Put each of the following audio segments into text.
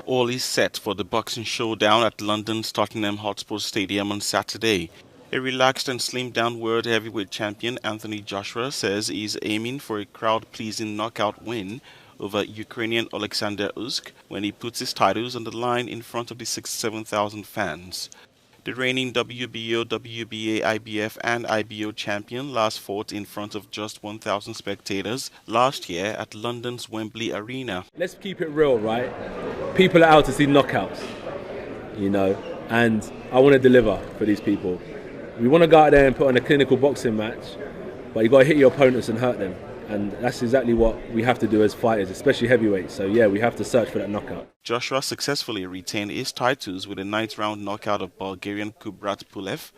All is set for the boxing showdown at London's Tottenham Hotspur Stadium on Saturday. A relaxed and slimmed-down world heavyweight champion Anthony Joshua says he's aiming for a crowd-pleasing knockout win over Ukrainian Alexander Usyk when he puts his titles on the line in front of the 67,000 fans. The reigning WBO, WBA, IBF and IBO champion last fought in front of just 1,000 spectators last year at London's Wembley Arena. Let's keep it real, right? People are out to see knockouts, and I want to deliver for these people. We want to go out there and put on a clinical boxing match, but you've got to hit your opponents and hurt them. And that's exactly what we have to do as fighters, especially heavyweights. So yeah, we have to search for that knockout. Joshua successfully retained his titles with a ninth-round knockout of Bulgarian Kubrat Pulev,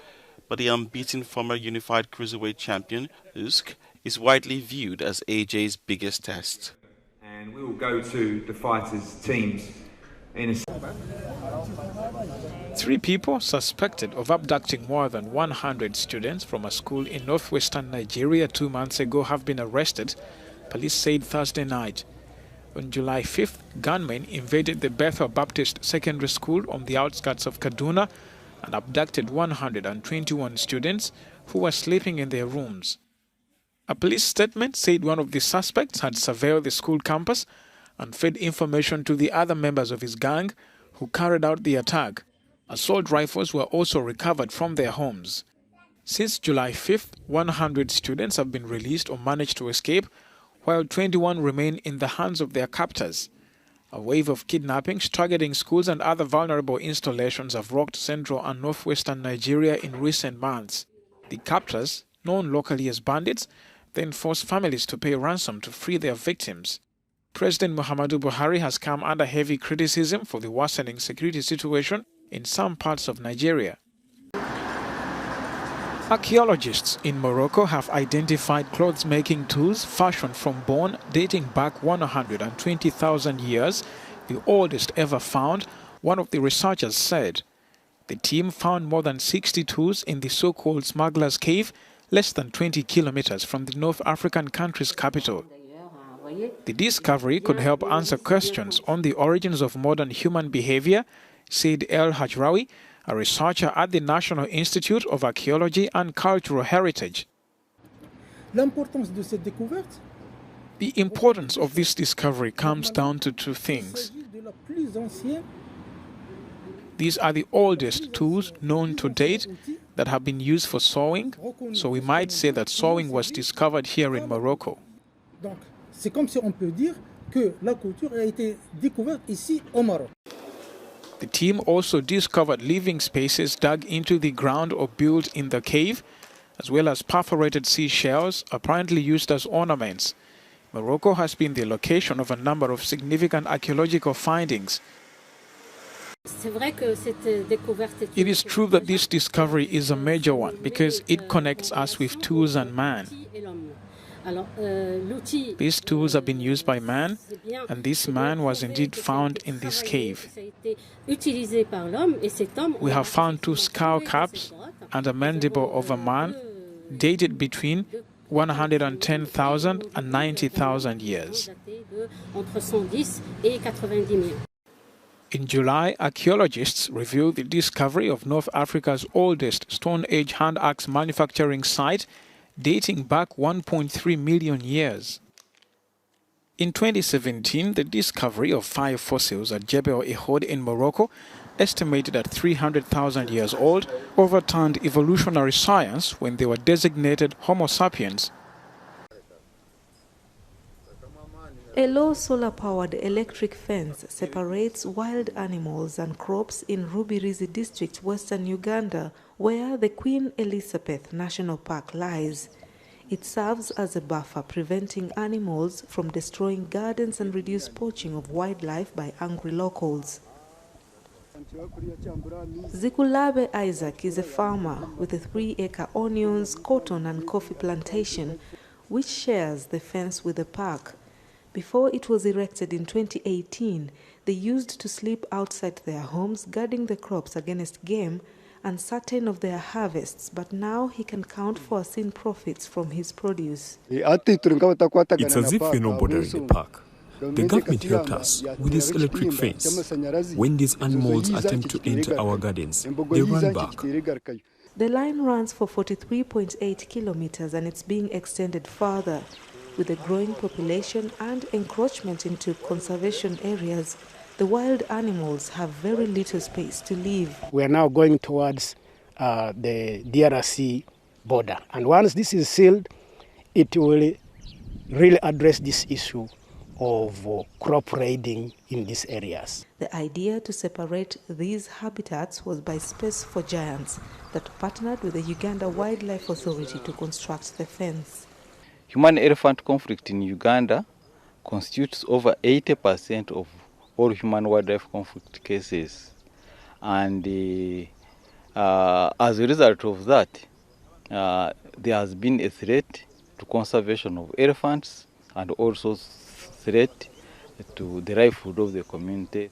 but the unbeaten former unified cruiserweight champion, Usyk, is widely viewed as AJ's biggest test. And we will go to the fighters' teams in a... 3 people suspected of abducting more than 100 students from a school in northwestern Nigeria 2 months ago have been arrested, police said Thursday night. On July 5th, gunmen invaded the Bethel Baptist Secondary School on the outskirts of Kaduna and abducted 121 students who were sleeping in their rooms. A police statement said one of the suspects had surveilled the school campus and fed information to the other members of his gang who carried out the attack. Assault rifles were also recovered from their homes. Since July 5th, 100 students have been released or managed to escape, while 21 remain in the hands of their captors. A wave of kidnappings targeting schools and other vulnerable installations have rocked central and northwestern Nigeria in recent months. The captors, known locally as bandits, then force families to pay ransom to free their victims. President Muhammadu Buhari has come under heavy criticism for the worsening security situation in some parts of Nigeria. Archaeologists in Morocco have identified clothesmaking tools fashioned from bone dating back 120,000 years, the oldest ever found, one of the researchers said. The team found more than 60 tools in the so-called Smuggler's Cave, less than 20 kilometers from the North African country's capital. The discovery could help answer questions on the origins of modern human behavior, said El Hajrawi, a researcher at the National Institute of Archaeology and Cultural Heritage. The importance of this discovery comes down to 2 things. These are the oldest tools known to date that have been used for sewing, so we might say that sewing was discovered here in Morocco. The team also discovered living spaces dug into the ground or built in the cave, as well as perforated seashells apparently used as ornaments. Morocco has been the location of a number of significant archaeological findings. It is true that this discovery is a major one because it connects us with tools and man. These tools have been used by man, and this man was indeed found in this cave. We have found 2 skull caps and a mandible of a man dated between 110,000 and 90,000 years. In July, archaeologists revealed the discovery of North Africa's oldest Stone Age hand axe manufacturing site, dating back 1.3 million years. In 2017, the discovery of 5 fossils at Jebel Ehod in Morocco, estimated at 300,000 years old, overturned evolutionary science when they were designated Homo sapiens. A low solar-powered electric fence separates wild animals and crops in Rubirizi district, western Uganda, where the Queen Elizabeth National Park lies. It serves as a buffer, preventing animals from destroying gardens and reduce poaching of wildlife by angry locals. Zikulabe Isaac is a farmer with a 3-acre onions, cotton and coffee plantation, which shares the fence with the park. Before it was erected in 2018, they used to sleep outside their homes, guarding the crops against game uncertain of their harvests, but now he can count foreseen profits from his produce. It's as if we're no border in the park. The government helped us with this electric fence. When these animals attempt to enter our gardens, they run back. The line runs for 43.8 kilometers and it's being extended further. With a growing population and encroachment into conservation areas, the wild animals have very little space to live. We are now going towards the DRC border. And once this is sealed, it will really address this issue of crop raiding in these areas. The idea to separate these habitats was by Space for Giants that partnered with the Uganda Wildlife Authority to construct the fence. Human-elephant conflict in Uganda constitutes over 80% of all human-wildlife conflict cases. And as a result of that, there has been a threat to conservation of elephants and also threat to the livelihood of the community.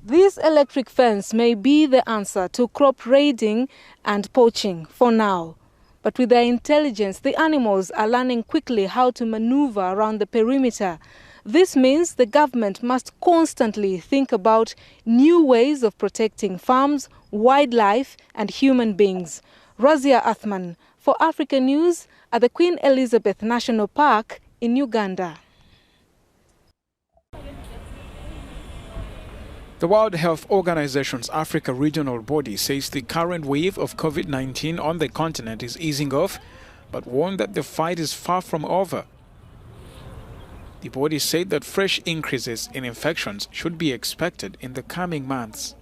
This electric fence may be the answer to crop raiding and poaching for now. But with their intelligence, the animals are learning quickly how to maneuver around the perimeter. This means the government must constantly think about new ways of protecting farms, wildlife and human beings. Razia Athman for Africa News at the Queen Elizabeth National Park in Uganda. The World Health Organization's Africa regional body says the current wave of Covid-19 on the continent is easing off, but warned that the fight is far from over. The body said that fresh increases in infections should be expected in the coming months.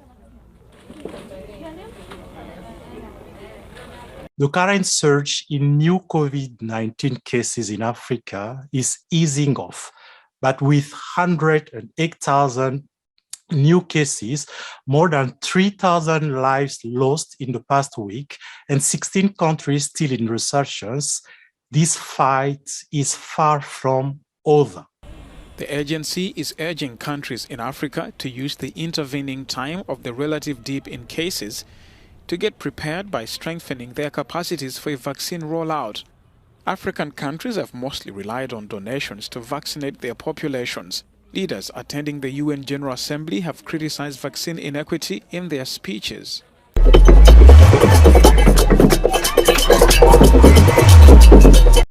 The current surge in new COVID-19 cases in Africa is easing off, but with 108,000 new cases, more than 3,000 lives lost in the past week, and 16 countries still in resurgence, this fight is far from over. The agency is urging countries in Africa to use the intervening time of the relative dip in cases to get prepared by strengthening their capacities for a vaccine rollout. African countries have mostly relied on donations to vaccinate their populations. Leaders attending the UN General Assembly have criticized vaccine inequity in their speeches.